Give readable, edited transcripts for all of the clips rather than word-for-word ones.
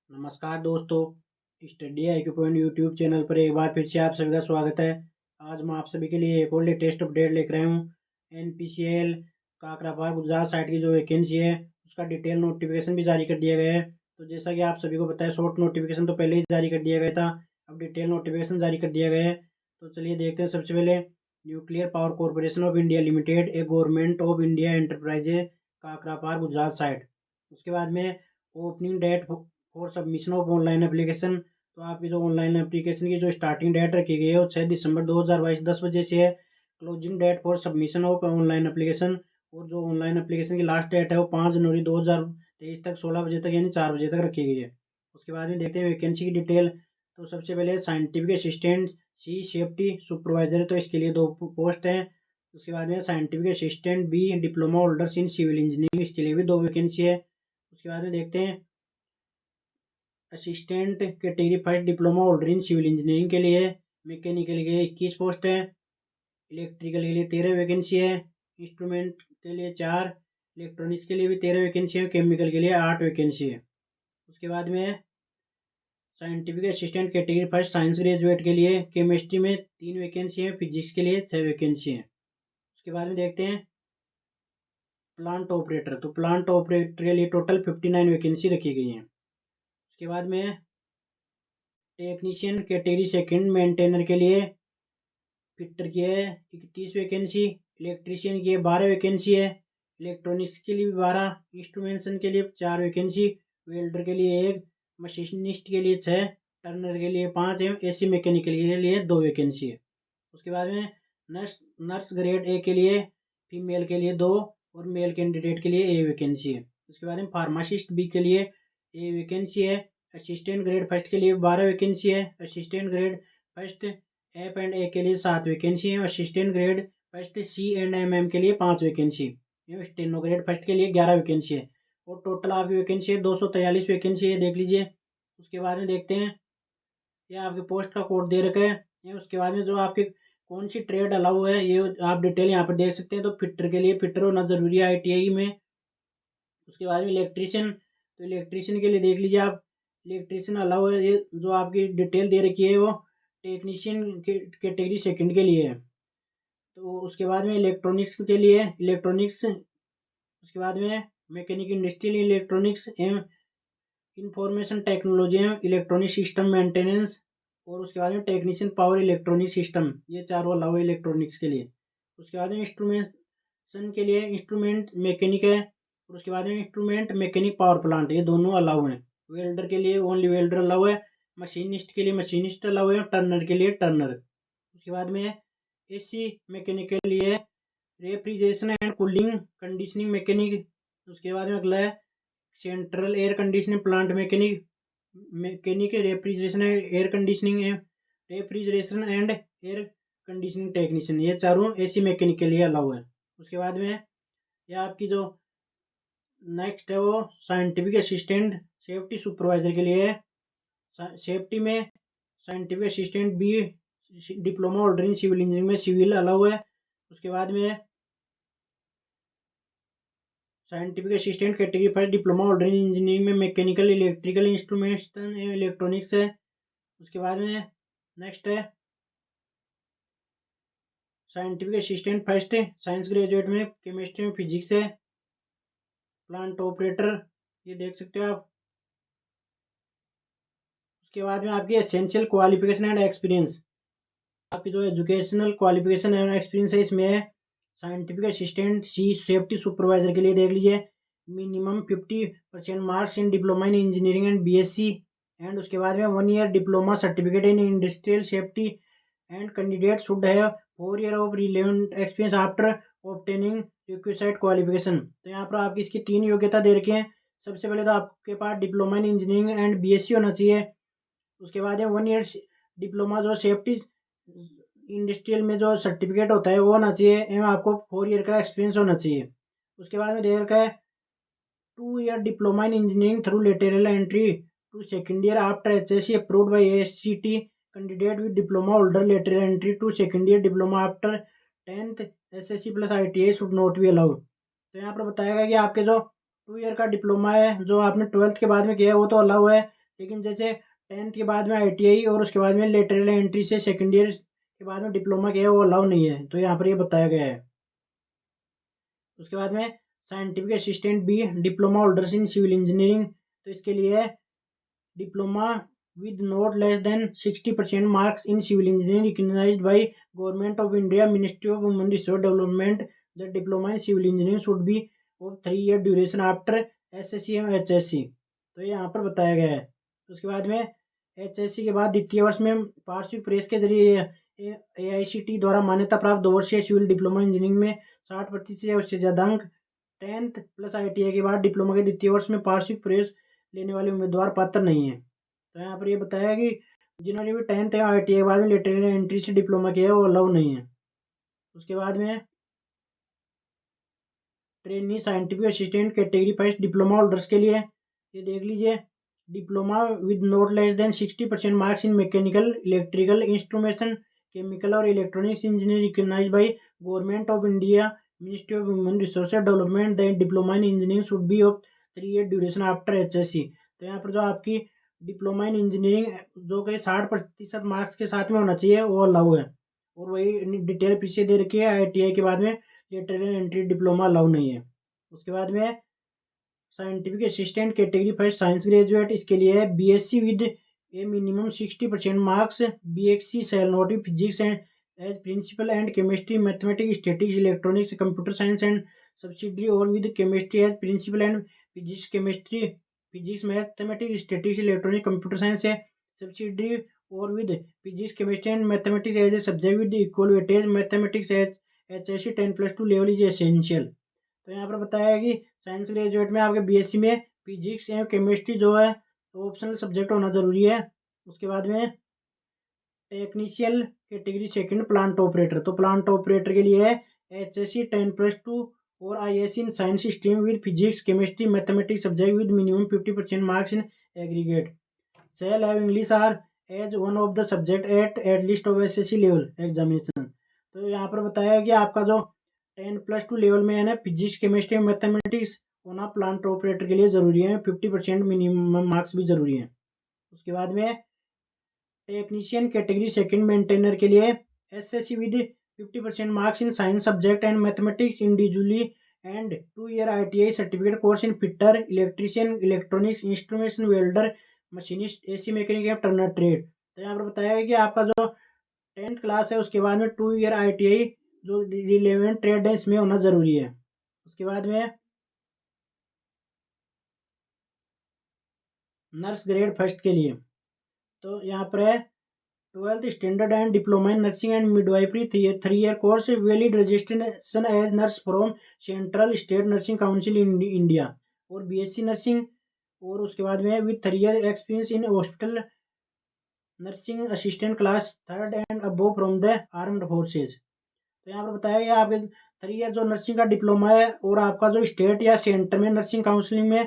नमस्कार दोस्तों, study IQ point YouTube channel पर एक बार फिर से आप सभी का स्वागत है। आज मैं आप सभी के लिए एक और लेटेस्ट अपडेट लेकर आया हूँ। एनपीसीएल काकरापार गुजरात साइट की जो वैकेंसी है उसका डिटेल नोटिफिकेशन भी जारी कर दिया गया है। तो जैसा कि आप सभी को पता है, शॉर्ट नोटिफिकेशन तो पहले ही जारी कर दिया गया था, अब डिटेल नोटिफिकेशन जारी कर दिया गया है। तो चलिए देखते हैं। सबसे पहले nuclear power corporation of India limited, a government of India enterprises, Kakrapar Gujarat site. उसके बाद में opening date for submission of online application. तो आपकी जो ऑनलाइन एप्लीकेशन की जो स्टार्टिंग डेट रखी गई है वो 6 दिसंबर 2022 10 बजे से है। Closing date for submission of online application, और जो ऑनलाइन एप्लीकेशन की लास्ट डेट है वो 5 जनवरी 2023 तक 16 बजे तक यानी 4 बजे तक रखी गई है। उसके बाद में देखते हैं वैकेंसी की डिटेल। तो सबसे पहले scientific assistant C safety supervisor, तो इसके लिए 2 पोस्ट हैं। उसके बाद में scientific assistant B diploma holders in civil engineering, इसके लिए भी 2 वैकेंसी है। उसके बाद में देखते हैं assistant category first diploma holder in civil engineering के लिए। मैकेनिकल के लिए 21 पोस्ट है। इलेक्ट्रिकल के लिए 13 वैकेंसी है। इंस्ट्रूमेंट के लिए 4, इलेक्ट्रॉनिक्स के लिए भी 13 वैकेंसी है। केमिकल के लिए 8 वैकेंसी है। उसके बाद में scientific assistant category first science graduate के लिए केमिस्ट्री में 3 वैकेंसी है, फिजिक्स के लिए 6 वैकेंसी है। उसके बाद में देखते हैं प्लांट ऑपरेटर। तो प्लांट ऑपरेटर के लिए टोटल 59 वैकेंसी रखी गई है। उसके बाद में टेक्नीशियन कैटेगरी सेकंड मेंटेनर के लिए फिटर की है 31 वैकेंसी, इलेक्ट्रीशियन की है 12 वैकेंसी है, इलेक्ट्रॉनिक्स के लिए भी 12, इंस्ट्रूमेंटेशन के लिए 4 वैकेंसी, वेल्डर के लिए 1, मशीनिस्ट के लिए 6, टर्नर के लिए 5 है, एसी मैकेनिकल के लिए 2 वैकेंसी है। उसके बाद में नर्स नर्स ग्रेड ए के लिए फीमेल के लिए 2 और मेल कैंडिडेट के लिए ए वैकेंसी है। उसके बाद में फार्मासिस्ट बी के लिए ए वैकेंसी है। असिस्टेंट ग्रेड फर्स्ट के लिए 12 वैकेंसी है। Assistant grade first F and A के लिए 7 वैकेंसी है। Assistant grade first C and M के लिए 5 वैकेंसी है। स्टेनो ग्रेड फर्स्ट के लिए 11 वैकेंसी है। और टोटल आपकी वैकेंसी है 243 वैकेंसी है, देख लीजिए। उसके बाद में देखते हैं, ये आपके पोस्ट का कोड दे रखा है। ये उसके बाद में जो आपके कौन सी ट्रेड अलाउ है ये आप डिटेल यहाँ पर देख सकते हैं। तो फिटर के लिए फिटर होना जरूरी है आईटीआई में। उसके बाद में इलेक्ट्रीशियन, तो इलेक्ट्रीशियन के लिए देख लीजिए आप, इलेक्ट्रीशियन अलाउ है। ये जो आपकी डिटेल दे रखी है वो टेक्नीशियन कैटेगरी सेकंड के लिए है। तो उसके बाद में इलेक्ट्रॉनिक्स के लिए इलेक्ट्रॉनिक्स, उसके बाद में मैकेनिक इंडस्ट्रियल इलेक्ट्रॉनिक्स एवं इंफॉर्मेशन टेक्नोलॉजी एवं इलेक्ट्रॉनिक सिस्टम मेंटेनेंस, और उसके बाद में टेक्नीशियन पावर इलेक्ट्रॉनिक सिस्टम, ये चारों अलाउ है इलेक्ट्रॉनिक्स के लिए। उसके बाद में इंस्ट्रूमेंटेशन के लिए इंस्ट्रूमेंट मैकेनिक है, और उसके बाद में इंस्ट्रूमेंट मैकेनिक पावर प्लांट, ये दोनों अलाउ हैं। वेल्डर के लिए ओनली वेल्डर अलाउ है। मशीनिस्ट के लिए मशीनिस्ट अलाउ है। टर्नर के लिए टर्नर। उसके बाद में एसी मैकेनिक के लिए refrigeration and cooling conditioning mechanic. उसके बाद में अगला है central air conditioning plant mechanic, mechanic refrigeration air conditioning है, refrigeration and air conditioning technician, ये चारों एसी मैकेनिक के लिए अलाउ है। उसके बाद में ये आपकी जो नेक्स्ट है वो साइंटिफिक असिस्टेंट सेफ्टी सुपरवाइजर के लिए है। सेफ्टी में scientific assistant B diploma holder in civil engineering में सिविल अलाउ है। उसके बाद में scientific assistant category first diploma holder in engineering में मैकेनिकल इलेक्ट्रिकल इंस्ट्रूमेंटेशन एवं इलेक्ट्रॉनिक्स है। उसके बाद में नेक्स्ट है scientific assistant first science graduate में केमिस्ट्री में फिजिक्स है। प्लांट ऑपरेटर, ये देख सकते हो आप। उसके बाद में आपकी एसेंशियल क्वालिफिकेशन एंड एक्सपीरियंस, आपकी जो एजुकेशनल क्वालिफिकेशन एंड एक्सपीरियंस है इसमें है scientific assistant C safety supervisor के लिए देख लीजिए minimum 50% marks in diploma in engineering and BSc, and उसके बाद में 1 year diploma certificate in industrial safety, and candidate should have 4 year of relevant experience after obtaining requisite qualification. तो यहाँ पर आपकी इसकी 3 योग्यता दे रखी है। सबसे पहले तो आपके पास diploma in engineering and BSc होना चाहिए। उसके बाद है 1 ईयर डिप्लोमा जो सेफ्टी इंडस्ट्रियल में जो सर्टिफिकेट होता है वो होना चाहिए, एवं आपको 4 ईयर का एक्सपीरियंस होना चाहिए। उसके बाद में दे रखा है 2 year diploma in engineering through lateral entry to second year after HSC approved by ACT, candidate with diploma holder lateral entry to second year diploma after 10th SSC plus ITI should not be allowed. तो यहाँ पर बताया गया कि आपके जो 2 year का diploma है जो आपने 12th के बाद में किया है वो तो अलाउ है, लेकिन जैसे 10th के बाद में ITI और उसके बाद में लेटरल एंट्री से सेकेंड ईयर के बाद में डिप्लोमा किया है वो अलाउ नहीं है, तो यहाँ पर ये बताया गया है। उसके बाद में scientific assistant B diploma holders in civil engineering, तो इसके लिए diploma with not less than 60% marks in civil engineering recognized by Government of India, Ministry of Human Resource Development. The diploma in civil engineering should be of 3 year duration after SSC and HSC. तो ये यहाँ पर बताया गया है। उसके बाद में HSC के बाद द्वितीय वर्ष में पार्श्विक प्रेस के जरिए AICTE द्वारा मान्यता प्राप्त 2 वर्षीय सिविल डिप्लोमा इंजीनियरिंग में 60% या उससे ज़्यादा अंक 10th प्लस ITI के बाद डिप्लोमा के द्वितीय वर्ष में पार्श्विक प्रेस लेने वाले उम्मीदवार पात्र नहीं है। तो यहाँ पर ये बताया कि जिन्होंने भी 10th या ITI के बाद में लेटरल एंट्री से डिप्लोमा किया है वो अलाउ नहीं है। उसके बाद में trainee scientific assistant category first diploma holders के लिए ये देख लीजिए, diploma with not less than 60% marks in mechanical, electrical, instrumentation, chemical और electronics engineering recognised by government of India, ministry of human resources development. The diploma in engineering should be of 3 year duration after HSC। तो यहाँ पर जो आपकी diploma in engineering जो कि 60% marks के साथ में होना चाहिए वो अलाउ है, और वही डिटेल पीछे दे रखी है। ITI के बाद में लेटरल एंट्री डिप्लोमा अलाउ नहीं है। उसके बाद में scientific assistant category first science graduate, इसके लिए BSc with a minimum 60% marks, BSc shall not be physics and as principal and chemistry, mathematics, statics, electronics, computer science and subsidiary और with chemistry as principal and physics chemistry, physics mathematics, statics, electronics, computer science है subsidiary और with physics chemistry and mathematics as a subject with equal weightage, mathematics as HSC 10+2 level is essential. तो यहाँ पर बताया है कि science graduate में आपके BSc में फिजिक्स एवं केमिस्ट्री जो है तो ऑप्शनल सब्जेक्ट होना जरूरी है। उसके बाद में टेक्नीशियल कैटेगरी सेकंड प्लांट ऑपरेटर, तो प्लांट ऑपरेटर के लिए HSC 10+2 और ISc in science stream with physics chemistry mathematics subject with minimum 50% marks in aggregate, shall have English are as one of the subject at least of SSC level examination. तो यहाँ पर बताया है कि आपका जो 10+2 लेवल में है ना फिजिक्स केमिस्ट्री मैथमेटिक्स होना प्लांट ऑपरेटर के लिए ज़रूरी है, 50% मिनिमम मार्क्स भी ज़रूरी है। उसके बाद में टेक्नीशियन कैटेगरी सेकंड मेंटेनर के लिए SSC with 50% marks in science subject and mathematics individually and 2 year ITI certificate course in fitter, electrician, electronics, instrumentation, welder, machinist, AC mechanic या टर्नर ट्रेड। तो यहाँ पर बताया है कि आपका जो 10th क्लास है उसके बाद में 2 year ITI जो रिलेवेंट ट्रेड है इसमें होना ज़रूरी है। उसके बाद में नर्स ग्रेड फर्स्ट के लिए तो यहाँ पर है 12th standard and diploma in nursing and midwifery 3 year course, valid registration as nurse from central state nursing council in India और BSc नर्सिंग, और उसके बाद में with 3 year experience in hospital nursing assistant class 3rd and above from the armed forces. तो यहाँ पर बताया गया आपके 3 year जो नर्सिंग का डिप्लोमा है और आपका जो स्टेट या सेंटर में नर्सिंग काउंसलिंग में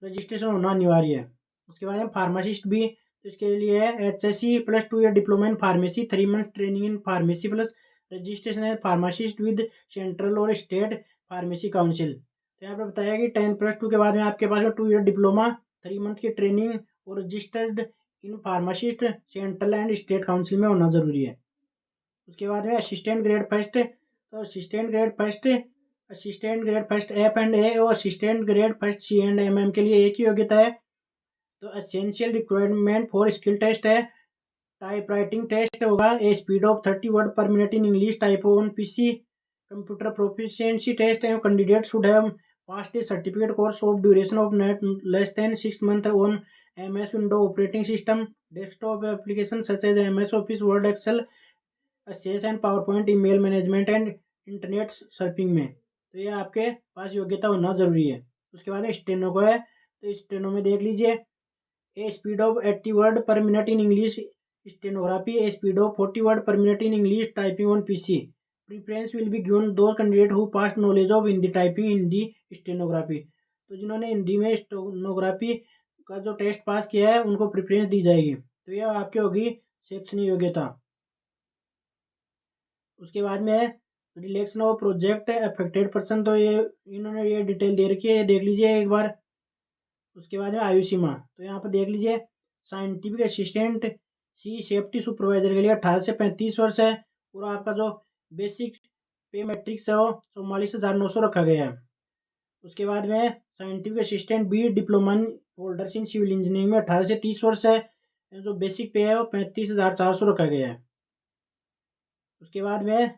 रजिस्ट्रेशन होना अनिवार्य है। उसके बाद में फार्मासिस्ट भी, तो इसके लिए है HSC plus 2 year diploma in pharmacy, 3 month training in pharmacy plus registration है फार्मासिस्ट विद सेंट्रल और स्टेट फार्मेसी काउंसिल। तो यहाँ पर बताया कि 10+2 के बाद में आपके पास में 2 year डिप्लोमा, 3 month की ट्रेनिंग और registered in pharmacist central and state council में होना जरूरी है। उसके बाद में असिस्टेंट ग्रेड फर्स्ट, तो असिस्टेंट ग्रेड फर्स्ट F&A और असिस्टेंट ग्रेड फर्स्ट C&MM के लिए एक ही योग्यता है। तो essential requirement for skill test है, टाइप राइटिंग टेस्ट होगा, a speed of 30 word per minute in English, type on PC, computer proficiency test है, candidate should have passed a certificate course of duration of not less than 6 months on MS window operating system, desktop application such as MS office, word, excel, access and power point, email management and internet surfing में। तो ये आपके पास योग्यता होना जरूरी है। उसके बाद स्टेनो को है, तो स्टेनो में देख लीजिए a speed of 80 word per minute in English stenography, a speed of 40 word per minute in English typing on PC। Preference will be given to candidate who passed knowledge of Hindi typing, Hindi stenography. तो जिन्होंने हिंदी में stenography का जो test pass किया है उनको preference दी जाएगी। तो यह आपकी होगी शैक्षणिक योग्यता। उसके बाद में relaxation of project affected person, तो ये इन्होंने ये डिटेल दे रखी है, ये देख लीजिए एक बार। उसके बाद में आयु सीमा, तो यहाँ पर देख लीजिए scientific assistant C safety supervisor के लिए 18 से 35 वर्ष है। और आपका जो बेसिक पे मैट्रिक्स है वो 44,900 रखा गया है। उसके बाद में scientific assistant B diploma holders in civil engineering में 18 से 30 वर्ष है। जो बेसिक पे है वो 35,400 रखा गया है। उसके बाद में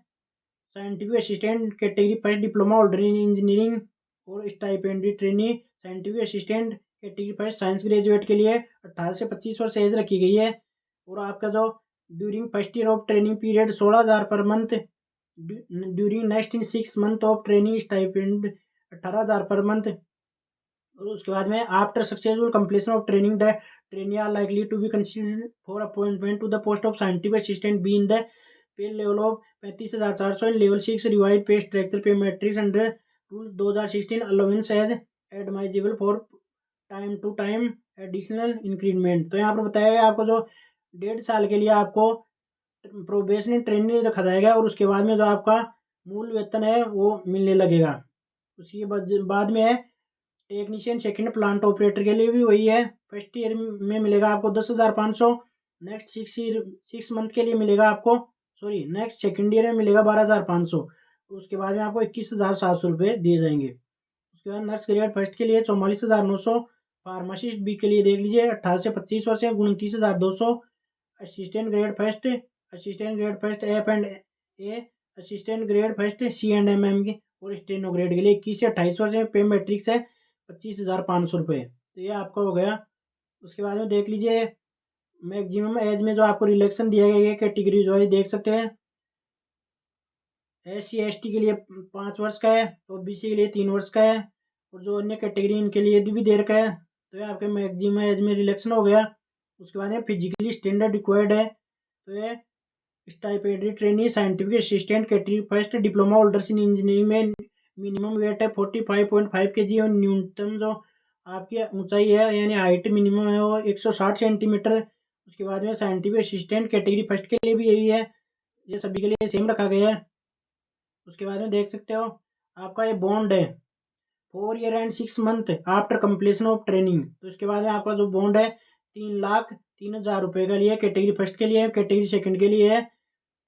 scientific assistant category first diploma holder in engineering और stipendiary trainee scientific assistant category first science graduate के लिए 18 से 25 वर्ष एज रखी गई है। और आपका जो during first year of training period 16,000 per month, during next in 6 month of training stipend 18,000 per month. और उसके बाद में after successful completion of training the trainee are likely to be considered for appointment to the post of scientific assistant B in the pay level of 35,400 in level 6 revise pay structure pay matrix under rule 2016 allowance as admissible for time to time additional increment. तो यहाँ पर बताया गया आपको जो 1.5 साल के लिए आपको प्रोबेशनरी ट्रेनिंग रखा जाएगा और उसके बाद में जो आपका मूल वेतन है वो मिलने लगेगा। उसके बाद में है टेक्नीशियन सेकंड प्लांट ऑपरेटर के लिए भी वही है। फर्स्ट ईयर में मिलेगा आपको 10,500, नेक्स्ट 6 मंथ के लिए मिलेगा आपको, सॉरी नेक्स्ट सेकंड ईयर में मिलेगा 12,500। उसके बाद में आपको 21,700 रुपये दिए जाएंगे। उसके बाद नर्स ग्रेड फर्स्ट के लिए 44,900, फार्मासिस्ट बी के लिए देख लीजिए 18 से 25 वर्ष है 29,200, assistant grade first F and A, assistant grade first C and M की और स्टेनो ग्रेड के लिए 21 से 28 वर्ष है। पे मैट्रिक्स है 25,500 रुपये। तो ये आपका हो गया। उसके बाद में देख लीजिए मैक्सिमम एज में जो आपको रिलैक्सेशन दिया गया है कैटेगरीज वाइज देख सकते हैं। SC/ST के लिए 5 वर्ष का है, OBC के लिए 3 वर्ष का है और जो अन्य कैटेगरी इनके लिए भी दे रखा है। तो ये आपके मैक्सिमम एज में रिलैक्सेशन हो गया। उसके बाद में फिजिकली स्टैंडर्ड रिक्वायर्ड है। तो ये stipendiary trainee scientific assistant category first diploma holders in engineering में मिनिमम वेट है 45.5 kg और न्यूनतम जो आपकी ऊंचाई है यानी हाइट मिनिमम है वो 160 सेंटीमीटर। उसके बाद में साइंटिफिक असिस्टेंट कैटेगरी फर्स्ट के लिए भी यही है, ये सभी के लिए सेम रखा गया है। उसके बाद में देख सकते हो आपका ये बॉन्ड है 4 year and 6 month after completion of training. तो इसके बाद में आपका जो बॉन्ड है 3,03,000 रुपये के लिए कैटेगरी फर्स्ट के लिए, कैटेगरी सेकंड के लिए है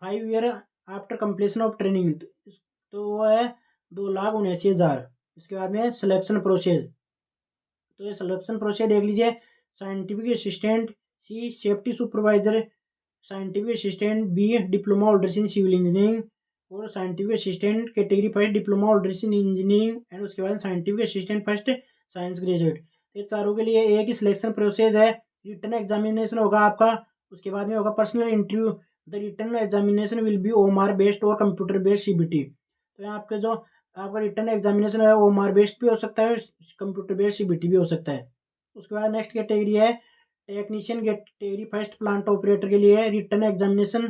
5 year after completion of training तो वो है 2,79,000। इसके बाद में सिलेक्शन प्रोसेस, तो ये सिलेक्शन प्रोसेस देख लीजिए scientific assistant C safety supervisor, scientific assistant B diploma holders in civil engineering और scientific assistant category first diploma holders in engineering and उसके बाद scientific assistant first science graduate. ये चारों के लिए एक ही सिलेक्शन प्रोसेस है। रिटन एग्जामिनेशन होगा आपका, उसके बाद में होगा personal interview. The written examination will be OMR based और कंप्यूटर बेस्ड CBT। तो यहाँ आपके जो आपका रिटन एग्जामिनेशन है OMR बेस्ड भी हो सकता है, कंप्यूटर बेस्ड CBT भी हो सकता है। उसके बाद नेक्स्ट कैटेगरी है technician category first plant operator के लिए written examination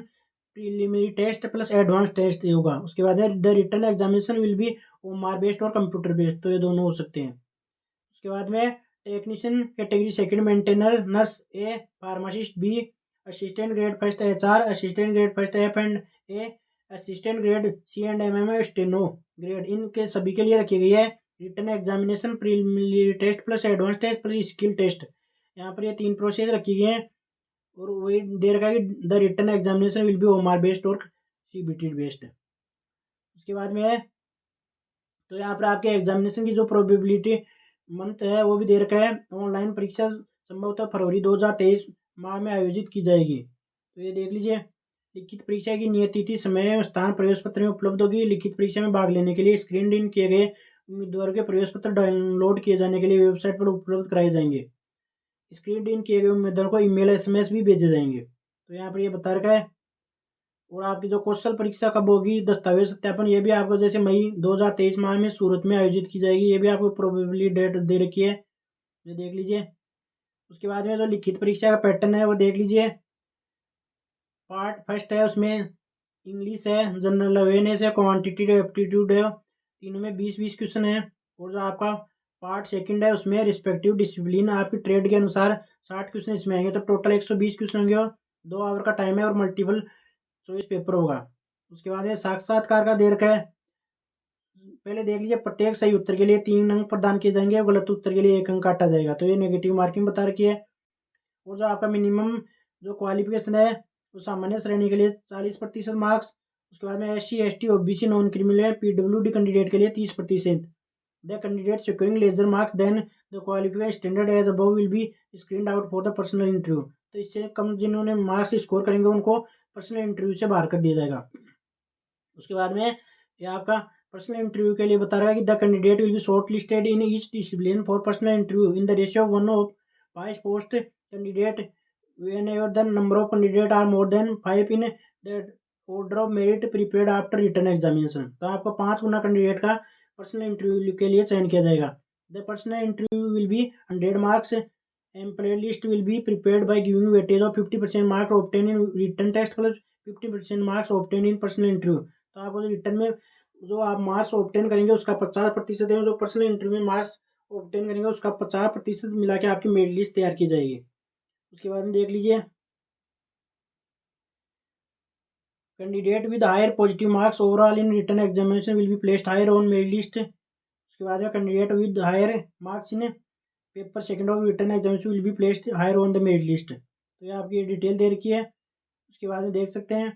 preliminary test plus advance test होगा। उसके बाद the written examination will be OMR based और कंप्यूटर बेस्ड, तो ये दोनों हो सकते हैं। उसके बाद में technician category second maintainer nurse A, pharmacist B, assistant grade first HR, assistant grade first F and A, assistant grade C&MM steno grade, इनके सभी के लिए रखी गई है written examination preliminary test plus advance test plus skill test. यहाँ पर ये 3 प्रोसेस रखी गई है और वही दे रखा है कि the written examination will be OMR based और CBT बेस्ड। उसके बाद में है तो यहाँ पर आपके एग्जामिनेशन की जो प्रोबेबिलिटी मंथ है वो भी दे रखा है। ऑनलाइन परीक्षा संभवतः फरवरी 2023 माह में आयोजित की जाएगी। तो ये देख लीजिए लिखित परीक्षा की नियत तिथि समय स्थान प्रवेश पत्र में उपलब्ध होगी। लिखित परीक्षा में भाग लेने के लिए स्क्रीन इन किए गए उम्मीदवारों के प्रवेश पत्र डाउनलोड किए जाने के लिए वेबसाइट पर उपलब्ध कराए जाएंगे। स्क्रीन इन किए गए उम्मीदवारों को ईमेल SMS भी भेजे जाएंगे। तो यहाँ पर ये बता रखा है। और आपकी जो कौशल परीक्षा कब होगी, दस्तावेज सत्यापन, ये भी आपको जैसे मई 2023 माह में सूरत में आयोजित की जाएगी। ये भी आपको प्रोबेबली डेट दे रखी है, ये देख लीजिए। उसके बाद में जो लिखित परीक्षा का पैटर्न है वो देख लीजिए। पार्ट फर्स्ट है उसमें इंग्लिश है, जनरल अवेयरनेस है, क्वांटिटेटिव एप्टीट्यूड है, तीनों में 20-20 क्वेश्चन है। और जो आपका पार्ट सेकंड है उसमें रिस्पेक्टिव डिसिप्लिन आपकी ट्रेड के अनुसार 60 क्वेश्चन इसमें आएंगे। तो टोटल 120 क्वेश्चन होंगे। 2 आवर का टाइम है और मल्टीपल चॉइस पेपर होगा। उसके बाद में साक्षात्कार का दे रखा है। पहले देख लीजिए प्रत्येक सही उत्तर के लिए 3 अंक प्रदान किए जाएंगे और गलत उत्तर के लिए 1 अंक काटा जाएगा। तो ये नेगेटिव मार्किंग बता रखी है। और जो आपका मिनिमम जो क्वालिफिकेशन है वो सामान्य श्रेणी के लिए 40% मार्क्स। उसके बाद में SC ST OBC non criminal PWD candidate के लिए 30%। The candidate securing lesser marks than the qualification standard as above will be screened out for the personal interview. तो इससे कम जिन्होंने मार्क्स स्कोर करेंगे उनको पर्सनल इंटरव्यू से बाहर कर दिया जाएगा। उसके बाद में ये आपका पर्सनल इंटरव्यू के लिए बता रहा है कि the candidate will be short listed in each discipline for personal interview in the ratio 1/5 post candidate whenever the number of candidate are more than 5 in the order of merit prepared after written examination। तो आपको 5 गुना candidate का personal interview के लिए चयन किया जाएगा। The personal interview will be 100 marks. Employ list will be prepared by giving weightage of 50% marks obtain in written test plus 50% marks obtain in personal interview. तो आपको जो रिटर्न में जो आप मार्क्स ऑब्टेन करेंगे उसका 50% है, जो पर्सनल इंटरव्यू में मार्क्स ऑब्टेन करेंगे उसका 50% मिला के आपकी मेरिट लिस्ट तैयार की जाएगी। उसके बाद में देख लीजिए candidate with higher positive marks overall in written examination will be placed higher on merit list. उसके बाद में candidate with higher marks in paper second of written examination will be placed higher on the merit list. तो ये आपकी detail दे रखी है। उसके बाद में देख सकते हैं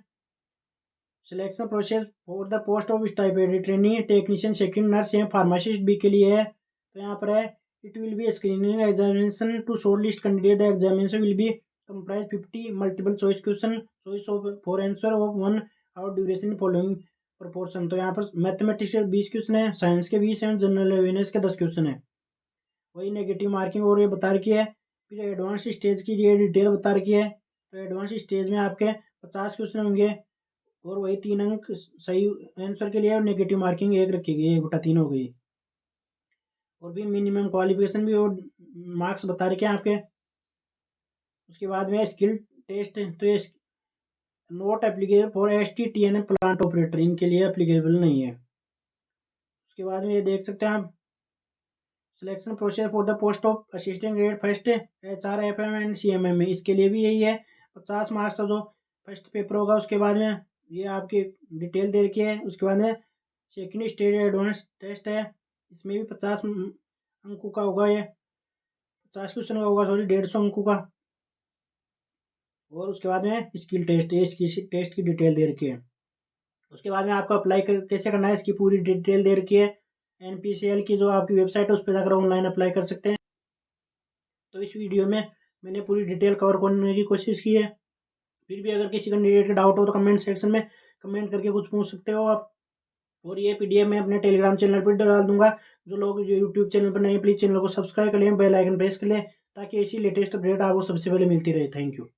selection process for the post of stipend training technician second nurse या फार्मासिस्ट बी के लिए है। तो यहाँ पर है it will be screening examination to short list candidate. The examination will be comprise 50 multiple choice question, choice of 4 answer of 1 hour duration following proportion। तो यहाँ पर मैथमेटिक्स के 20 क्वेश्चन है, साइंस के 20 हैं, जनरल अवेयरनेस के 10 क्वेश्चन है। वही नेगेटिव मार्किंग और ये बता रखी है। फिर एडवांस स्टेज की ये डिटेल बता रखी है। तो एडवांस स्टेज में आपके 50 क्वेश्चन होंगे और वही 3 अंक सही आंसर के लिए और नेगेटिव मार्किंग 1 रखी गई, 1/3 हो गई। और भी मिनिमम क्वालिफिकेशन भी और मार्क्स बता रखे हैं आपके। उसके बाद में स्किल टेस्ट, तो ये not applicable for ST TNM plant operator, इनके लिए एप्लीकेबल नहीं है। उसके बाद में ये देख सकते हैं आप selection process for the post of assistant grade first HR FM and CMM में, इसके लिए भी यही है। 50 मार्क्स का जो फर्स्ट पेपर होगा उसके बाद में ये आपकी डिटेल दे रखी है। उसके बाद में सेकेंड स्टेज एडवांस टेस्ट है, इसमें भी 50 अंकों का होगा, ये 50 क्वेश्चन का होगा, सॉरी 150 अंकों का। और उसके बाद में स्किल टेस्ट, ये इसकी टेस्ट की डिटेल दे रखी है। उसके बाद में आपको अप्लाई कैसे करना है इसकी पूरी डिटेल दे रखी है। NPCL की जो आपकी वेबसाइट है उस पर जाकर ऑनलाइन अप्लाई कर सकते हैं। तो इस वीडियो में मैंने पूरी डिटेल कवर करने की कोशिश की है। फिर भी अगर किसी कैंडिडेट का डाउट हो तो कमेंट सेक्शन में कमेंट करके कुछ पूछ सकते हो आप। और ये PDF मैं अपने टेलीग्राम चैनल पर डाल दूंगा। जो लोग जो यूट्यूब चैनल पर नहीं, प्लीज़ चैनल को सब्सक्राइब कर लें, बेल आइकन प्रेस कर लें ताकि ऐसी लेटेस्ट अपडेट आपको सबसे पहले मिलती रहे। Thank you.